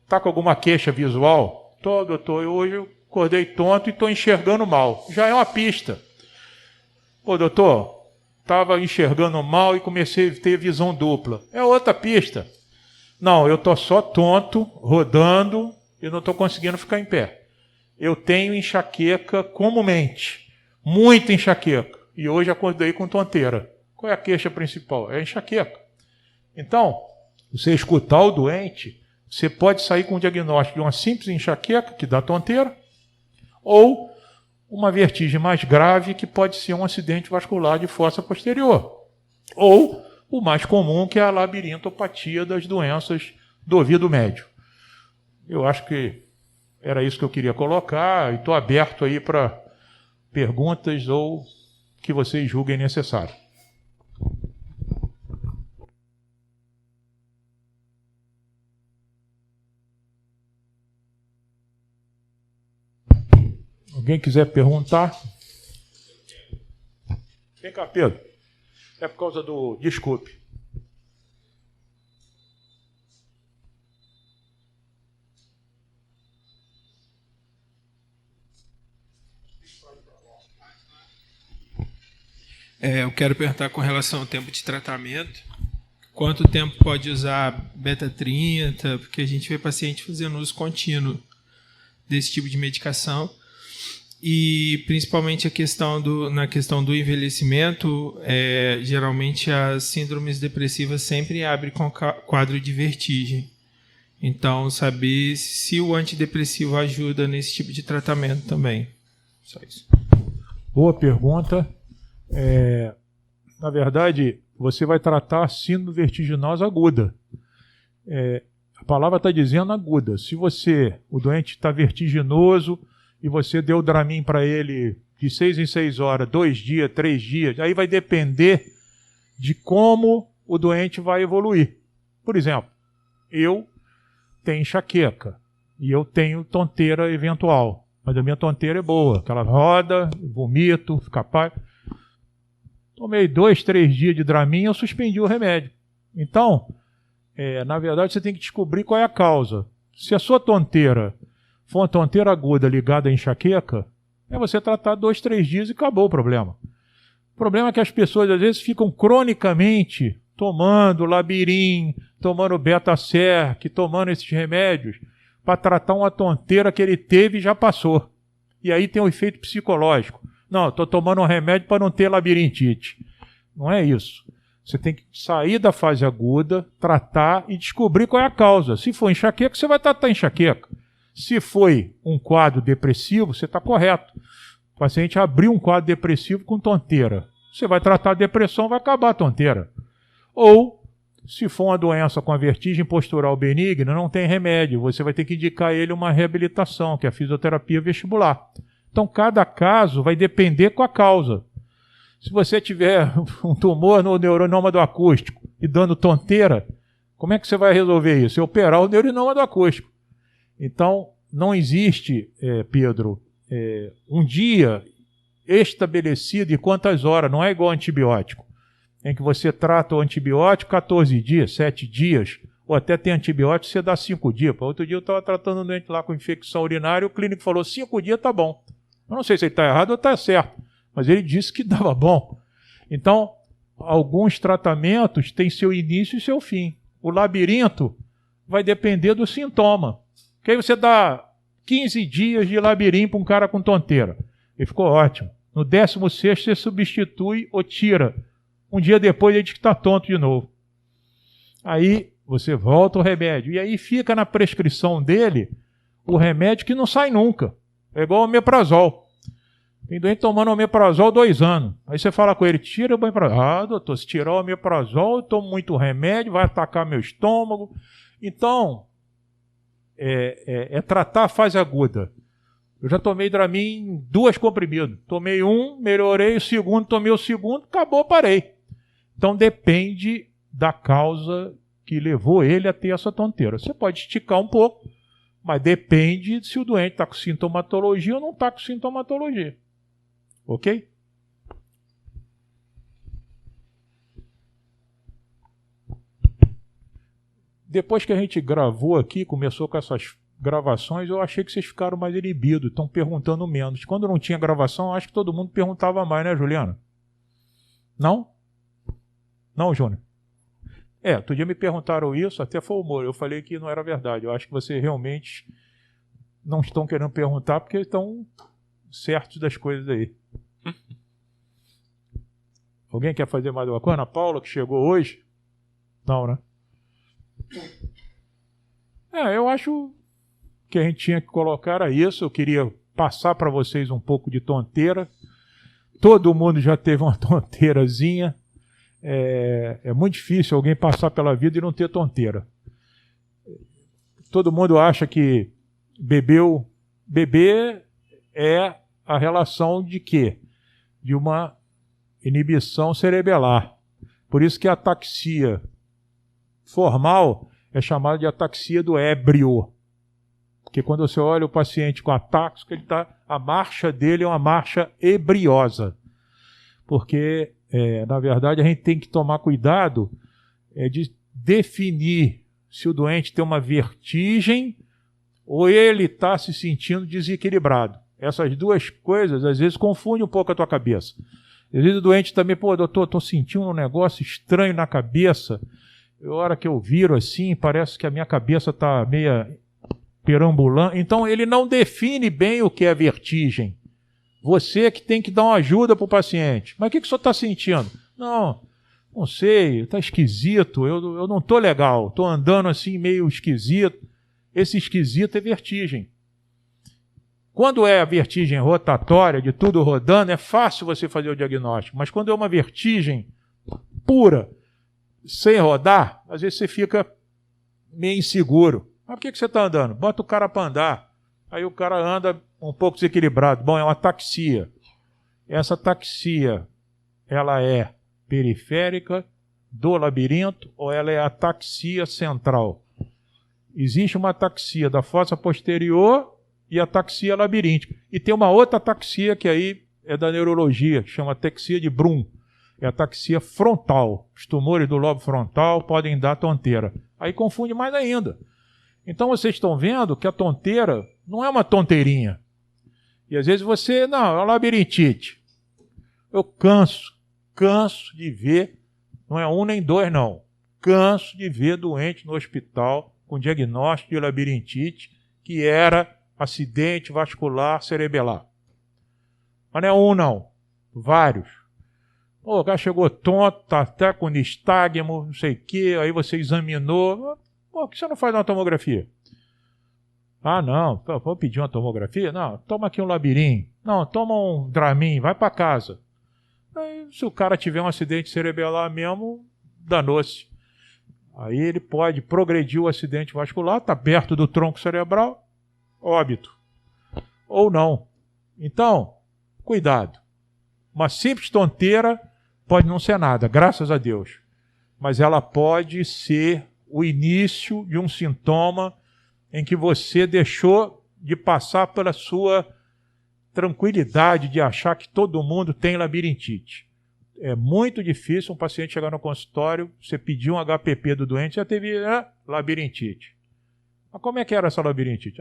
Está com alguma queixa visual? Tô, doutor, hoje eu acordei tonto e estou enxergando mal. Já é uma pista. Pô, doutor, estava enxergando mal e comecei a ter visão dupla. É outra pista. Não, eu estou só tonto, rodando, e não estou conseguindo ficar em pé. Eu tenho enxaqueca comumente, muita enxaqueca. E hoje acordei com tonteira. Qual é a queixa principal? É a enxaqueca. Então, você escutar o doente, você pode sair com o diagnóstico de uma simples enxaqueca, que dá tonteira, ou uma vertigem mais grave, que pode ser um acidente vascular de fossa posterior. Ou o mais comum, que é a labirintopatia das doenças do ouvido médio. Eu acho que era isso que eu queria colocar, e estou aberto aí para perguntas ou que vocês julguem necessário. Alguém quiser perguntar? Vem cá, Pedro. É por causa do... Desculpe. Eu quero perguntar com relação ao tempo de tratamento. Quanto tempo pode usar beta-30? Porque a gente vê paciente fazendo uso contínuo desse tipo de medicação. E principalmente na questão do envelhecimento, geralmente as síndromes depressivas sempre abrem com quadro de vertigem. Então, saber se o antidepressivo ajuda nesse tipo de tratamento também. Só isso. Boa pergunta. Na verdade, você vai tratar síndrome vertiginosa aguda. A palavra está dizendo aguda. Se o doente está vertiginoso, e você deu o Dramin para ele de 6 em 6 horas, 2 dias, 3 dias, aí vai depender de como o doente vai evoluir. Por exemplo, eu tenho enxaqueca e eu tenho tonteira eventual, mas a minha tonteira é boa, aquela roda, vomito, fica pá. Tomei 2, 3 dias de Dramin e eu suspendi o remédio. Então, na verdade, você tem que descobrir qual é a causa. Se a sua tonteira for uma tonteira aguda ligada à enxaqueca, é você tratar 2, 3 dias e acabou o problema. O problema é que as pessoas às vezes ficam cronicamente tomando Labirin, tomando Beta-Serc, tomando esses remédios para tratar uma tonteira que ele teve e já passou. E aí tem um efeito psicológico. Não, estou tomando um remédio para não ter labirintite. Não é isso. Você tem que sair da fase aguda, tratar e descobrir qual é a causa. Se for enxaqueca, você vai tratar a enxaqueca. Se foi um quadro depressivo, você está correto. O paciente abriu um quadro depressivo com tonteira. Você vai tratar a depressão, vai acabar a tonteira. Ou, se for uma doença com a vertigem postural benigna, não tem remédio. Você vai ter que indicar ele uma reabilitação, que é a fisioterapia vestibular. Então, cada caso vai depender com a causa. Se você tiver um tumor no neurinoma do acústico e dando tonteira, como é que você vai resolver isso? É operar o neurinoma do acústico. Então, não existe, Pedro, um dia estabelecido e quantas horas, não é igual antibiótico, em que você trata o antibiótico 14 dias, 7 dias, ou até tem antibiótico você dá 5 dias. Outro dia eu estava tratando um doente lá com infecção urinária e o clínico falou 5 dias tá bom. Eu não sei se ele está errado ou está certo, mas ele disse que dava bom. Então, alguns tratamentos têm seu início e seu fim. O labirinto vai depender do sintoma. Que aí você dá 15 dias de Labirin para um cara com tonteira. Ele ficou ótimo. No 16º você substitui ou tira. Um dia depois ele diz que está tonto de novo. Aí você volta o remédio. E aí fica na prescrição dele o remédio que não sai nunca. É igual o omeprazol. Tem doente tomando omeprazol 2 anos. Aí você fala com ele, tira o omeprazol. Ah, doutor, se tirar o omeprazol, eu tomo muito remédio, vai atacar meu estômago. Então, tratar a fase aguda. Eu já tomei Dramin 2 comprimidos. Tomei um, melhorei, o segundo, tomei o segundo, acabou, parei. Então depende da causa que levou ele a ter essa tonteira. Você pode esticar um pouco, mas depende se o doente está com sintomatologia ou não está com sintomatologia. Ok? Depois que a gente gravou aqui, começou com essas gravações, eu achei que vocês ficaram mais inibidos, estão perguntando menos. Quando não tinha gravação, acho que todo mundo perguntava mais, né, Juliana? Não? Não, Júnior? Outro dia me perguntaram isso, até foi humor. Eu falei que não era verdade. Eu acho que vocês realmente não estão querendo perguntar porque estão certos das coisas aí. Alguém quer fazer mais uma coisa? A Paula, que chegou hoje? Não, né? Eu acho que a gente tinha que colocar era isso. Eu queria passar para vocês um pouco de tonteira. Todo mundo já teve uma tonteirazinha. É muito difícil alguém passar pela vida e não ter tonteira. Todo mundo acha que beber é a relação de quê? De uma inibição cerebelar. Por isso que a ataxia formal é chamada de ataxia do ébrio. Porque quando você olha o paciente com atáxico, a marcha dele é uma marcha ebriosa. Porque, na verdade, a gente tem que tomar cuidado de definir se o doente tem uma vertigem ou ele está se sentindo desequilibrado. Essas duas coisas, às vezes, confundem um pouco a tua cabeça. Às vezes o doente também, doutor, estou sentindo um negócio estranho na cabeça. A hora que eu viro assim, parece que a minha cabeça está meia perambulando. Então, ele não define bem o que é vertigem. Você que tem que dar uma ajuda para o paciente. Mas o que o senhor está sentindo? Não sei, está esquisito, eu não estou legal, estou andando assim meio esquisito. Esse esquisito é vertigem. Quando é a vertigem rotatória, de tudo rodando, é fácil você fazer o diagnóstico. Mas quando é uma vertigem pura, sem rodar, às vezes você fica meio inseguro. Mas por que você está andando? Bota o cara para andar. Aí o cara anda um pouco desequilibrado. Bom, é uma ataxia. Essa ataxia, ela é periférica do labirinto ou ela é ataxia central? Existe uma ataxia da fossa posterior e ataxia labiríntica. E tem uma outra ataxia que aí é da neurologia, que chama ataxia de Brum. É ataxia frontal. Os tumores do lobo frontal podem dar tonteira. Aí confunde mais ainda. Então vocês estão vendo que a tonteira não é uma tonteirinha. E às vezes você, não, é uma labirintite. Eu canso de ver, não é um nem dois não, canso de ver doente no hospital com diagnóstico de labirintite que era acidente vascular cerebelar. Mas não é um não, vários. O cara chegou tonto, tá até com nistagmo, não sei o quê, aí você examinou. Por que você não faz uma tomografia? Não, vou pedir uma tomografia? Não, toma aqui um labirinto. Não, toma um Dramin, vai para casa. Aí, se o cara tiver um acidente cerebelar mesmo, danou-se. Aí ele pode progredir o acidente vascular, está perto do tronco cerebral, óbito. Ou não. Então, cuidado. Uma simples tonteira pode não ser nada, graças a Deus. Mas ela pode ser o início de um sintoma em que você deixou de passar pela sua tranquilidade de achar que todo mundo tem labirintite. É muito difícil um paciente chegar no consultório, você pedir um HPP do doente, já teve labirintite. Mas como é que era essa labirintite?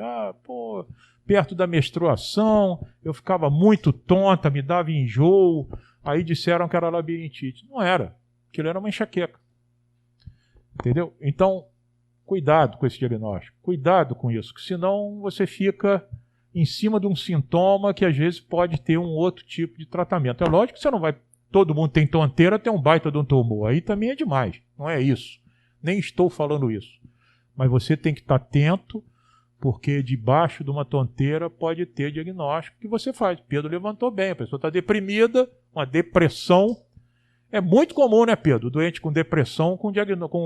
Perto da menstruação, eu ficava muito tonta, me dava enjoo, aí disseram que era labirintite. Não era, aquilo era uma enxaqueca. Entendeu? Então, cuidado com esse diagnóstico, cuidado com isso, que senão você fica em cima de um sintoma que às vezes pode ter um outro tipo de tratamento. É lógico que você não vai, todo mundo tem tonteira, tem um baita de um tumor, aí também é demais, não é isso. Nem estou falando isso. Mas você tem que estar atento, porque debaixo de uma tonteira pode ter diagnóstico que você faz. Pedro levantou bem, a pessoa está deprimida, uma depressão. É muito comum, né, Pedro? Doente com depressão com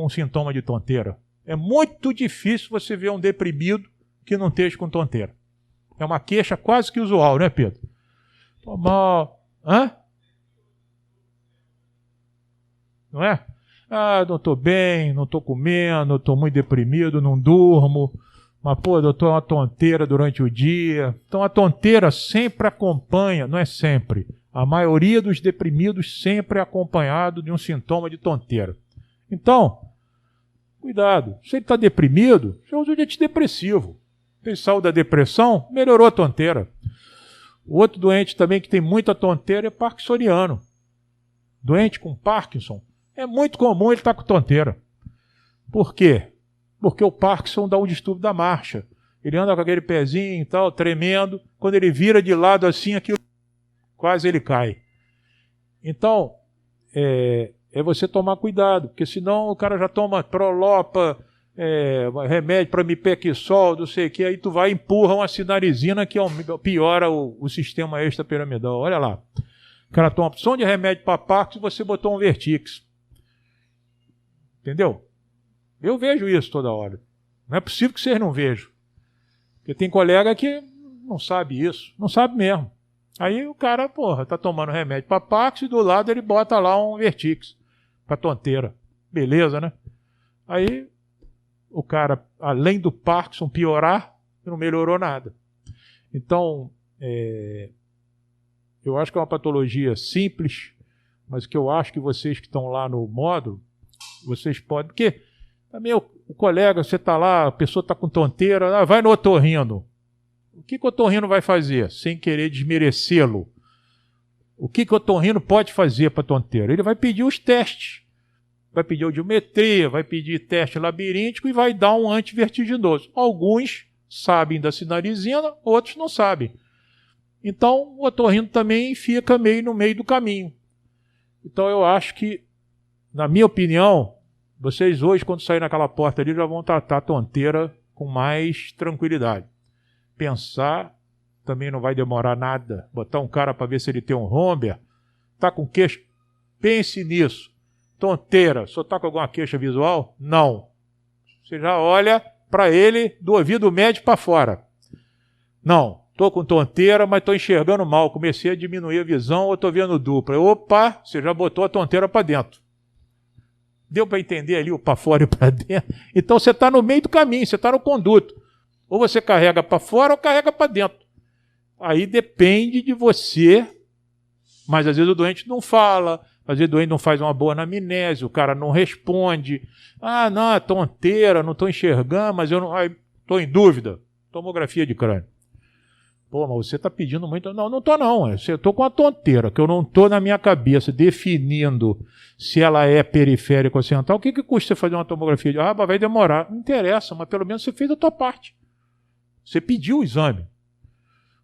um sintoma de tonteira. É muito difícil você ver um deprimido que não esteja com tonteira. É uma queixa quase que usual, né, Pedro? Tô mal. Não é? Não estou bem, não estou comendo, estou muito deprimido, não durmo. Mas, doutor, é uma tonteira durante o dia. Então, a tonteira sempre acompanha, não é sempre. A maioria dos deprimidos sempre é acompanhado de um sintoma de tonteira. Então, Cuidado. Se ele está deprimido, já usa o antidepressivo. Ele saiu da depressão, melhorou a tonteira. O outro doente também que tem muita tonteira é parkinsoniano. Doente com Parkinson, é muito comum ele estar com tonteira. Por quê? Porque o Parkinson dá um distúrbio da marcha. Ele anda com aquele pezinho e tal, tremendo. Quando ele vira de lado assim, aquilo quase ele cai. Então, é você tomar cuidado, porque senão o cara já toma Prolopa, remédio para Mipexol, não sei o que, aí tu vai e empurra uma sinarizina que piora o sistema extrapiramidal. Olha lá. O cara toma uma opção de remédio para Parkinson e você botou um Vertix. Entendeu? Eu vejo isso toda hora. Não é possível que vocês não vejam. Porque tem colega que não sabe isso. Não sabe mesmo. Aí o cara, tá tomando remédio para Parkinson e do lado ele bota lá um Vertix para tonteira. Beleza, né? Aí o cara, além do Parkinson piorar, não melhorou nada. Então, eu acho que é uma patologia simples, mas que eu acho que vocês que estão lá no módulo, vocês podem... Porque também o colega, você está lá, a pessoa está com tonteira, vai no otorrino. O que o otorrino vai fazer? Sem querer desmerecê-lo. O que o otorrino pode fazer para tonteira? Ele vai pedir os testes. Vai pedir audiometria, vai pedir teste labiríntico e vai dar um antivertiginoso. Alguns sabem da sinarizina, outros não sabem. Então, o otorrino também fica meio no meio do caminho. Então, eu acho que, na minha opinião, vocês hoje, quando saírem naquela porta ali, já vão tratar a tonteira com mais tranquilidade. Pensar também não vai demorar nada. Botar um cara para ver se ele tem um Romber, tá com queixa. Pense nisso. Tonteira, só tá com alguma queixa visual? Não. Você já olha para ele do ouvido médio para fora. Não, tô com tonteira, mas tô enxergando mal. Comecei a diminuir a visão ou tô vendo dupla. Opa, você já botou a tonteira para dentro. Deu para entender ali o para fora e para dentro? Então você está no meio do caminho, você está no conduto. Ou você carrega para fora ou carrega para dentro. Aí depende de você, mas às vezes o doente não fala, às vezes o doente não faz uma boa anamnese, o cara não responde. Ah, não, é tonteira, não estou enxergando, mas eu não estou em dúvida. Tomografia de crânio. Pô, mas você está pedindo muito. Não, não estou não. Eu estou com a tonteira, que eu não estou na minha cabeça definindo se ela é periférica ou central. O que custa você fazer uma tomografia de... Ah, mas vai demorar. Não interessa, mas pelo menos você fez a tua parte. Você pediu o exame.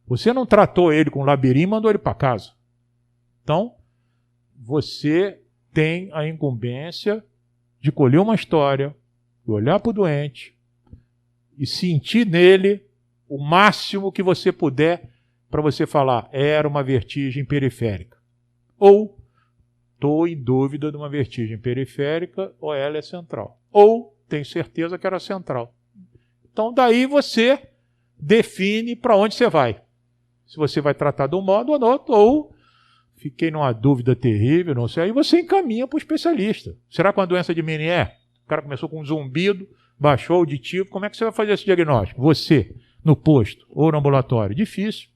Você não tratou ele com labirinto e mandou ele para casa. Então, você tem a incumbência de colher uma história, de olhar para o doente e sentir nele o máximo que você puder para você falar, era uma vertigem periférica. Ou, estou em dúvida de uma vertigem periférica ou ela é central. Ou, tenho certeza que era central. Então, daí você define para onde você vai. Se você vai tratar de um modo ou do outro, ou fiquei numa dúvida terrível, não sei, aí você encaminha para o especialista. Será que é uma doença de Meniere? O cara começou com um zumbido, baixou o auditivo, como é que você vai fazer esse diagnóstico? Você, no posto ou no ambulatório? Difícil.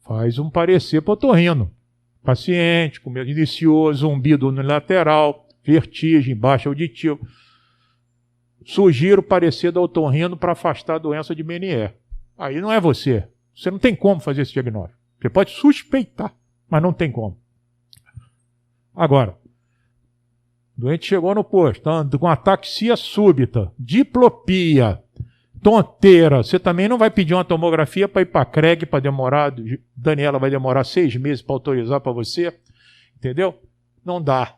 Faz um parecer para o otorrino. Paciente, iniciou zumbido unilateral, vertigem, baixo auditivo. Sugiro o parecer do otorrino para afastar a doença de Meniere. Aí não é você. Você não tem como fazer esse diagnóstico. Você pode suspeitar, mas não tem como. Agora, o doente chegou no posto, com ataxia súbita, diplopia, tonteira. Você também não vai pedir uma tomografia para ir para a CREG para demorar. Daniela vai demorar 6 meses para autorizar para você. Entendeu? Não dá.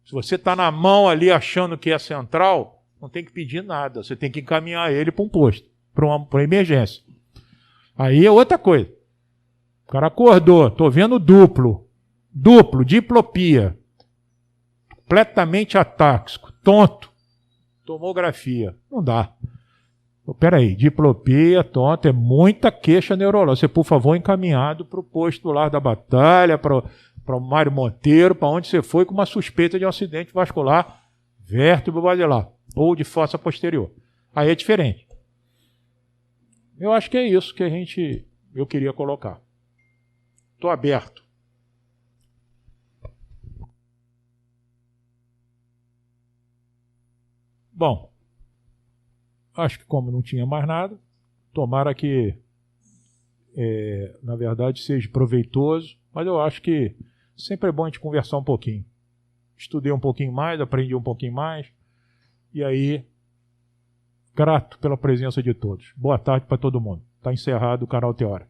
Se você está na mão ali achando que é central, não tem que pedir nada. Você tem que encaminhar ele para um posto, para uma emergência. Aí é outra coisa. O cara acordou, estou vendo duplo, diplopia, completamente atáxico, tonto, tomografia. Não dá. Peraí, diplopia, tonto, é muita queixa neurológica. Você, por favor, encaminhado para o posto Lar da Batalha, para o Mário Monteiro, para onde você foi com uma suspeita de um acidente vascular vértebro basilar ou de fossa posterior. Aí é diferente. Eu acho que é isso que eu queria colocar. Estou aberto. Bom, acho que como não tinha mais nada, tomara que, na verdade, seja proveitoso, mas eu acho que sempre é bom a gente conversar um pouquinho. Estudei um pouquinho mais, aprendi um pouquinho mais, e aí, grato pela presença de todos. Boa tarde para todo mundo. Está encerrado o canal Teora.